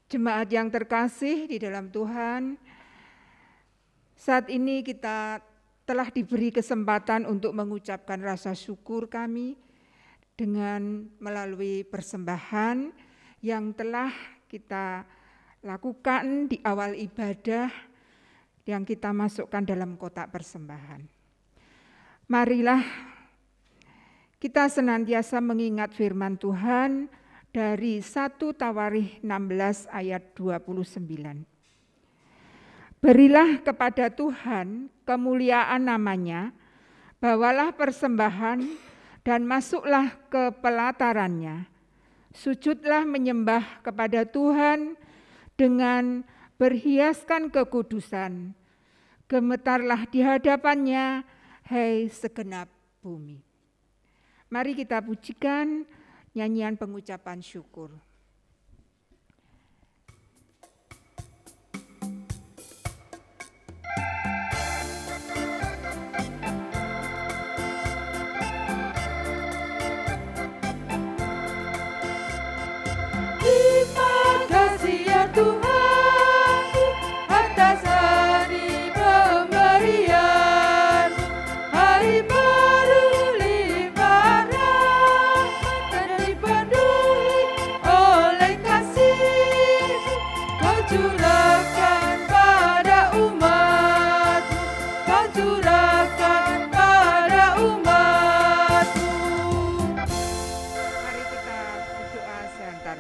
Jemaat yang terkasih di dalam Tuhan, saat ini kita telah diberi kesempatan untuk mengucapkan rasa syukur kami dengan melalui persembahan yang telah kita lakukan di awal ibadah yang kita masukkan dalam kotak persembahan. Marilah kita senantiasa mengingat firman Tuhan dari 1 Tawarikh 16 ayat 29. Berilah kepada Tuhan kemuliaan namanya, bawalah persembahan dan masuklah ke pelatarannya. Sujudlah menyembah kepada Tuhan dengan berhiaskan kekudusan. Gemetarlah di hadapannya, hai segenap bumi. Mari kita pujikan nyanyian pengucapan syukur. Terima kasih ya Tuhan atas hari pemberian, hari baru limpah rahmat dan dipenuhi oleh kasih. Kau curahkan pada umat-Mu, Kau curahkan pada umat-Mu. Mari kita berdoa serentak.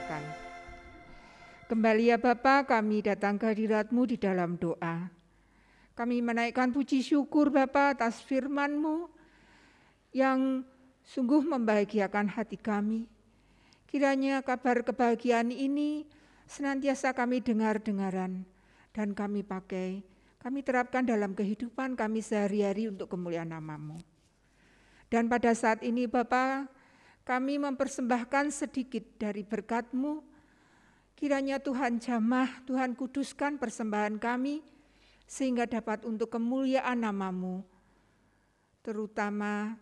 Kembali ya Bapa, kami datang ke hadirat-Mu di dalam doa. Kami menaikkan puji syukur Bapa atas firman-Mu yang sungguh membahagiakan hati kami. Kiranya kabar kebahagiaan ini senantiasa kami dengar-dengaran dan kami pakai, kami terapkan dalam kehidupan kami sehari-hari untuk kemuliaan nama-Mu. Dan pada saat ini Bapa, kami mempersembahkan sedikit dari berkat-Mu. Kiranya Tuhan jamah, Tuhan kuduskan persembahan kami, sehingga dapat untuk kemuliaan nama-Mu, terutama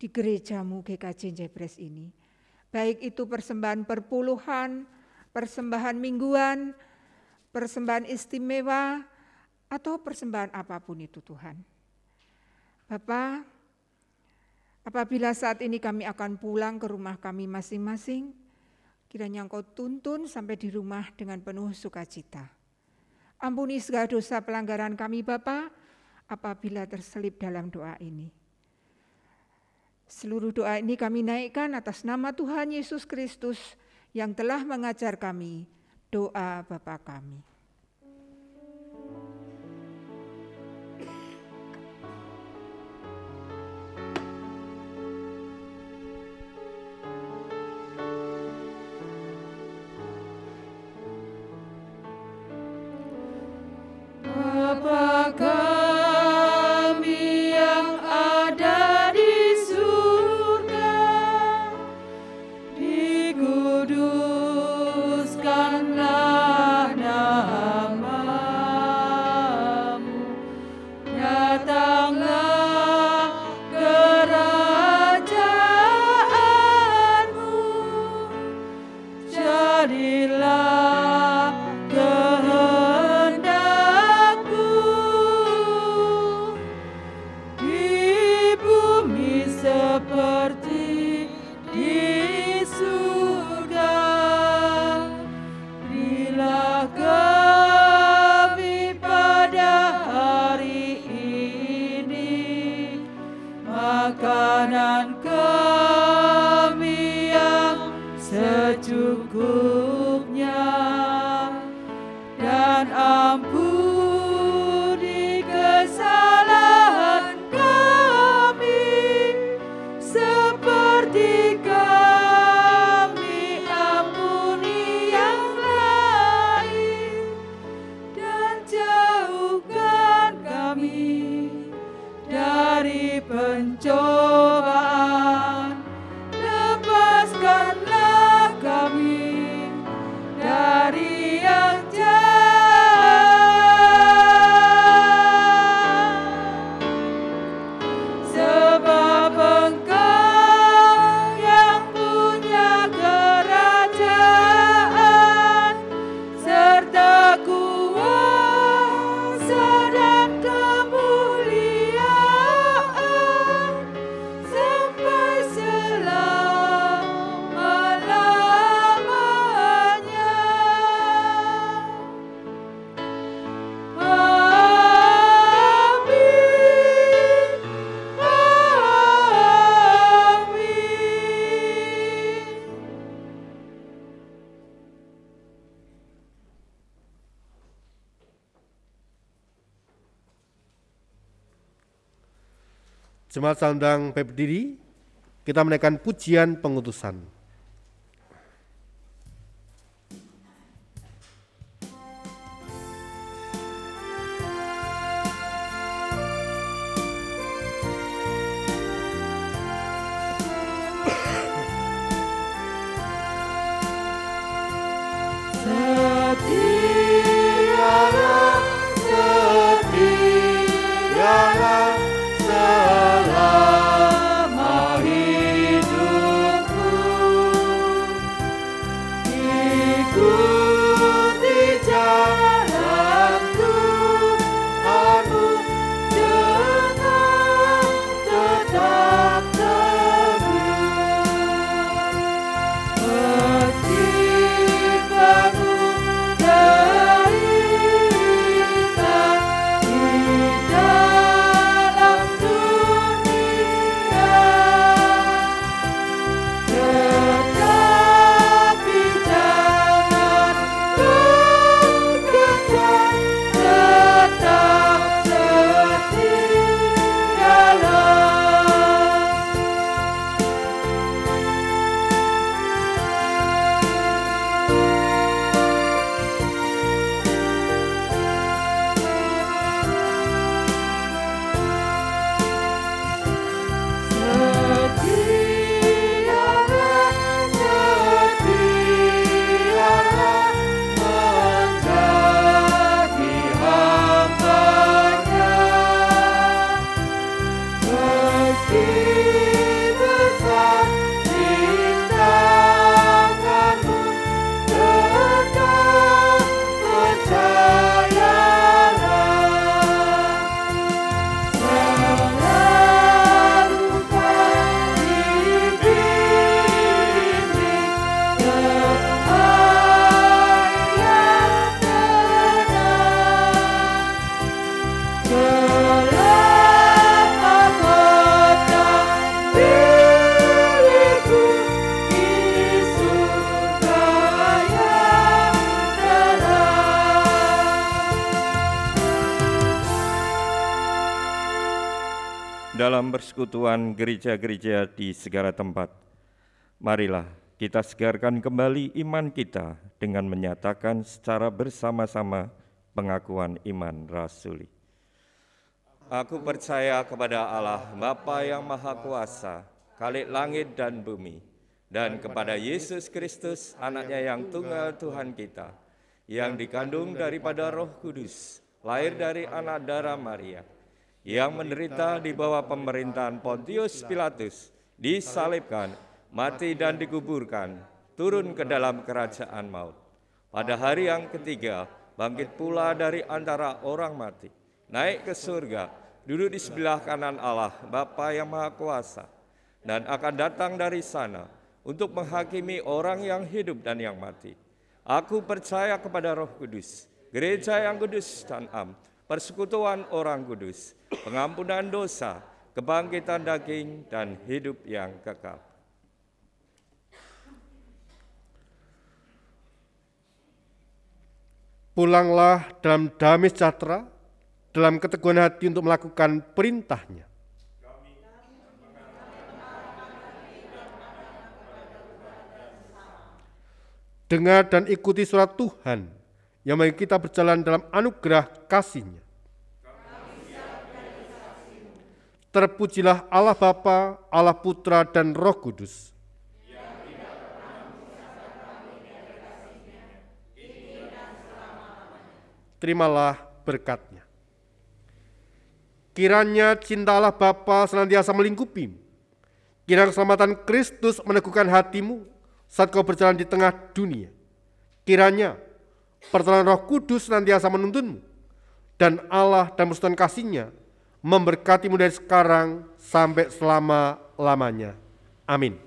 di gereja-Mu GKJ Jebres ini. Baik itu persembahan perpuluhan, persembahan mingguan, persembahan istimewa, atau persembahan apapun itu Tuhan. Bapa, apabila saat ini kami akan pulang ke rumah kami masing-masing, kiranya Engkau tuntun sampai di rumah dengan penuh sukacita. Ampuni segala dosa pelanggaran kami Bapa, apabila terselip dalam doa ini. Seluruh doa ini kami naikkan atas nama Tuhan Yesus Kristus yang telah mengajar kami doa Bapa kami. Bapa kami yang ada di surga, dikuduskanlah nama-Mu, datanglah kerajaan-Mu, jadilah kehendak-Mu di bumi seperti di surga. Berilah kami pada hari ini makanan kami yang secukupnya, dan ampuni kesalahan kami seperti kami ampuni yang lain, dan jauhkan kami dari pencobaan, lepaskanlah kami dari yang jahat. Sebab Engkau yang punya kerajaan Jemaat saya undang berdiri, kita menaikkan pujian pengutusan. Dalam persekutuan gereja-gereja di segala tempat, marilah kita segarkan kembali iman kita dengan menyatakan secara bersama-sama pengakuan iman rasuli. Aku percaya kepada Allah, Bapa yang Maha Kuasa, Khalik langit dan bumi, dan kepada Yesus Kristus, anaknya yang tunggal Tuhan kita, yang dikandung daripada Roh Kudus, lahir dari anak darah Maria, yang menderita di bawah pemerintahan Pontius Pilatus, disalibkan, mati dan dikuburkan, turun ke dalam kerajaan maut. Pada hari yang ketiga, bangkit pula dari antara orang mati, naik ke surga, duduk di sebelah kanan Allah, Bapa yang Maha Kuasa, dan akan datang dari sana untuk menghakimi orang yang hidup dan yang mati. Aku percaya kepada Roh Kudus, gereja yang kudus dan am, persekutuan orang kudus, pengampunan dosa, kebangkitan daging, dan hidup yang kekal. Pulanglah dalam damai sejahtera, dalam keteguhan hati untuk melakukan perintahnya. Dengar dan ikuti surat Tuhan yang bagi kita berjalan dalam anugerah kasih-Nya. Terpujilah Allah Bapa, Allah Putra, dan Roh Kudus. Terimalah berkat-Nya. Kiranya cinta Allah Bapa senantiasa melingkupimu. Kiranya keselamatan Kristus meneguhkan hatimu saat kau berjalan di tengah dunia. Kiranya pertolongan Roh Kudus senantiasa menuntunmu, dan Allah dan persekutuan kasih-Nya memberkatimu dari sekarang sampai selama-lamanya. Amin.